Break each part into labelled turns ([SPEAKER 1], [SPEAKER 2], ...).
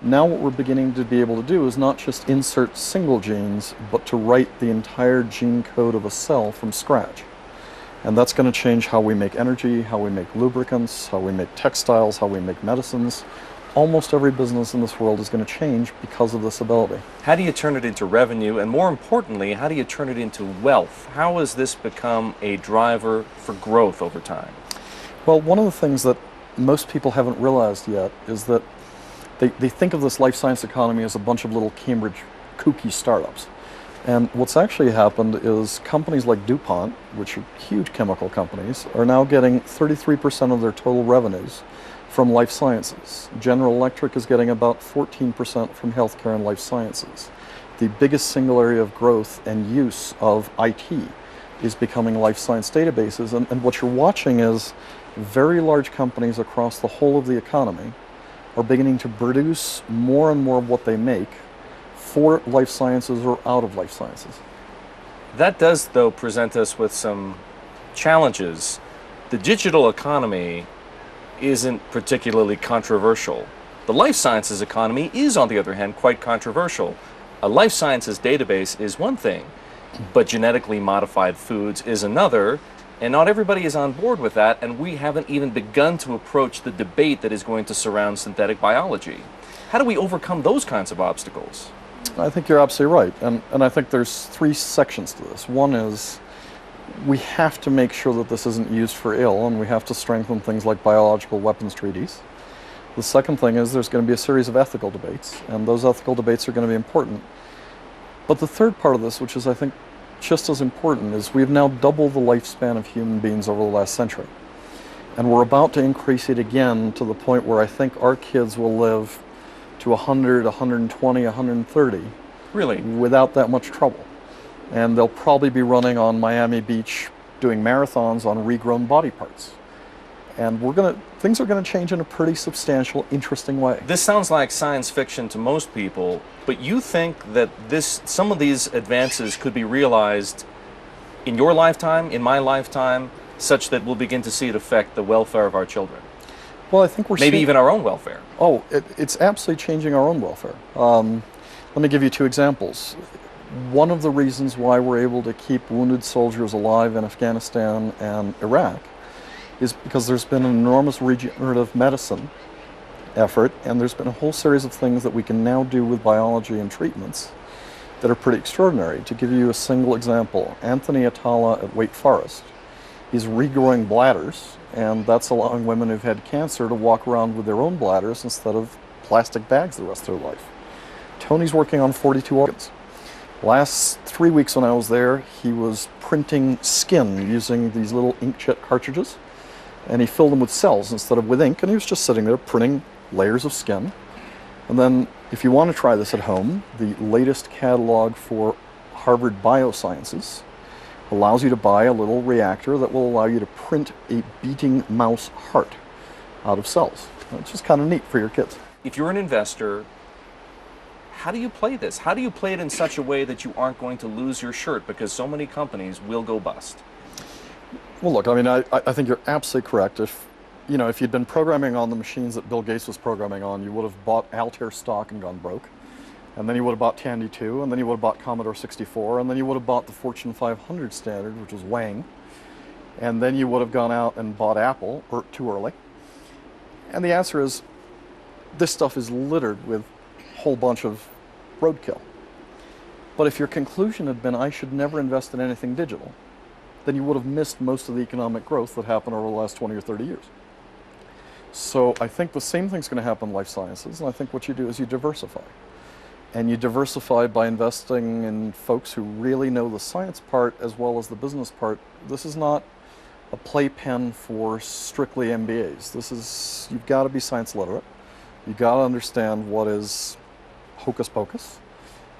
[SPEAKER 1] Now what we're beginning to be able to do is not just insert single genes, but to write the entire gene code of a cell from scratch. And that's going to change how we make energy, how we make lubricants, how we make textiles, how we make medicines. Almost every business in this world is going to change because of this ability.
[SPEAKER 2] How do you turn it into revenue? And more importantly, how do you turn it into wealth? How has this become a driver for growth over time?
[SPEAKER 1] Well, one of the things that most people haven't realized yet is that they think of this life science economy as a bunch of little Cambridge kooky startups. And what's actually happened is companies like DuPont, which are huge chemical companies, are now getting 33% of their total revenues from life sciences. General Electric is getting about 14% from healthcare and life sciences. The biggest single area of growth and use of IT is becoming life science databases. And what you're watching is very large companies across the whole of the economy are beginning to produce more and more of what they make for life sciences or out of life sciences.
[SPEAKER 2] That does, though, present us with some challenges. The digital economy isn't particularly controversial. The life sciences economy is, on the other hand, quite controversial. A life sciences database is one thing, but genetically modified foods is another. And not everybody is on board with that, and we haven't even begun to approach the debate that is going to surround synthetic biology. How do we overcome those kinds of obstacles?
[SPEAKER 1] I think you're absolutely right, and I think there's three sections to this. One is we have to make sure that this isn't used for ill, and we have to strengthen things like biological weapons treaties. The second thing is there's going to be a series of ethical debates, and those ethical debates are going to be important. But the third part of this, which is I think just as important, is we've now doubled the lifespan of human beings over the last century. And we're about to increase it again to the point where I think our kids will live to 100, 120, 130.
[SPEAKER 2] Really?
[SPEAKER 1] Without that much trouble. And they'll probably be running on Miami Beach doing marathons on regrown body parts. And things are going to change in a pretty substantial, interesting way.
[SPEAKER 2] This sounds like science fiction to most people, but you think that some of these advances could be realized in your lifetime, in my lifetime, such that we'll begin to see it affect the welfare of our children?
[SPEAKER 1] Well, I think
[SPEAKER 2] maybe even our own welfare.
[SPEAKER 1] Oh, it's absolutely changing our own welfare. Let me give you two examples. One of the reasons why we're able to keep wounded soldiers alive in Afghanistan and Iraq is because there's been an enormous regenerative medicine effort, and there's been a whole series of things that we can now do with biology and treatments that are pretty extraordinary. To give you a single example, Anthony Atala at Wake Forest is regrowing bladders, and that's allowing women who've had cancer to walk around with their own bladders instead of plastic bags the rest of their life. Tony's working on 42 organs. Last 3 weeks when I was there, he was printing skin using these little inkjet cartridges, and he filled them with cells instead of with ink, and he was just sitting there printing layers of skin. And then, if you want to try this at home, the latest catalog for Harvard Biosciences allows you to buy a little reactor that will allow you to print a beating mouse heart out of cells. It's just kind of neat for your kids.
[SPEAKER 2] If you're an investor, how do you play this? How do you play it in such a way that you aren't going to lose your shirt because so many companies will go bust?
[SPEAKER 1] Well, look, I mean, I think you're absolutely correct. If you'd been programming on the machines that Bill Gates was programming on, you would have bought Altair stock and gone broke. And then you would have bought Tandy 2, and then you would have bought Commodore 64, and then you would have bought the Fortune 500 standard, which was Wang. And then you would have gone out and bought Apple, or too early. And the answer is, this stuff is littered with a whole bunch of roadkill. But if your conclusion had been, I should never invest in anything digital, then you would have missed most of the economic growth that happened over the last 20 or 30 years. So I think the same thing's going to happen in life sciences, and I think what you do is you diversify. And you diversify by investing in folks who really know the science part as well as the business part. This is not a playpen for strictly MBAs. You've got to be science literate. You've got to understand what is hocus pocus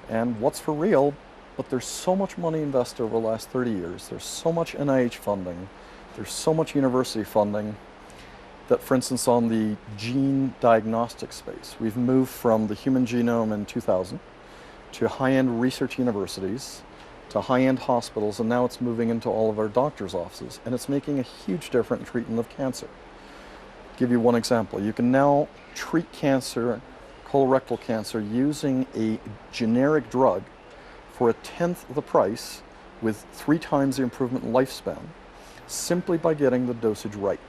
[SPEAKER 1] and what's for real. But there's so much money invested over the last 30 years. There's so much NIH funding. There's so much university funding that, for instance, on the gene diagnostic space, we've moved from the human genome in 2000 to high-end research universities, to high-end hospitals, and now it's moving into all of our doctors' offices, and it's making a huge difference in treatment of cancer. I'll give you one example. You can now treat cancer colorectal cancer using a generic drug for 1/10 of the price with 3 times the improvement in lifespan, simply by getting the dosage right.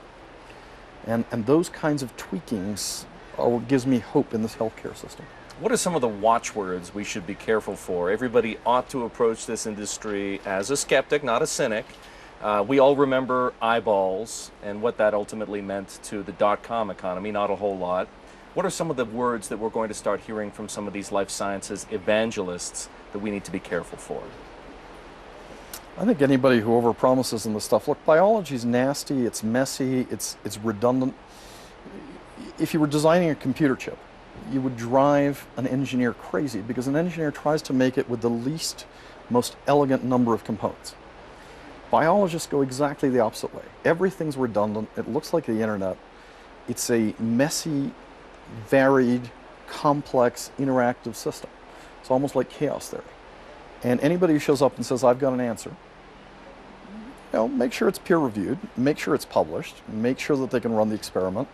[SPEAKER 1] And those kinds of tweakings are what gives me hope in this healthcare system.
[SPEAKER 2] What are some of the watchwords we should be careful for? Everybody ought to approach this industry as a skeptic, not a cynic. We all remember eyeballs and what that ultimately meant to the .com economy, not a whole lot. What are some of the words that we're going to start hearing from some of these life sciences evangelists that we need to be careful for?
[SPEAKER 1] I think anybody who overpromises in this stuff, look, biology is nasty, it's messy, it's redundant. If you were designing a computer chip, you would drive an engineer crazy, because an engineer tries to make it with the least, most elegant number of components. Biologists go exactly the opposite way. Everything's redundant, it looks like the internet. It's a messy, varied, complex, interactive system. It's almost like chaos theory. And anybody who shows up and says, I've got an answer, make sure it's peer reviewed, make sure it's published, make sure that they can run the experiment,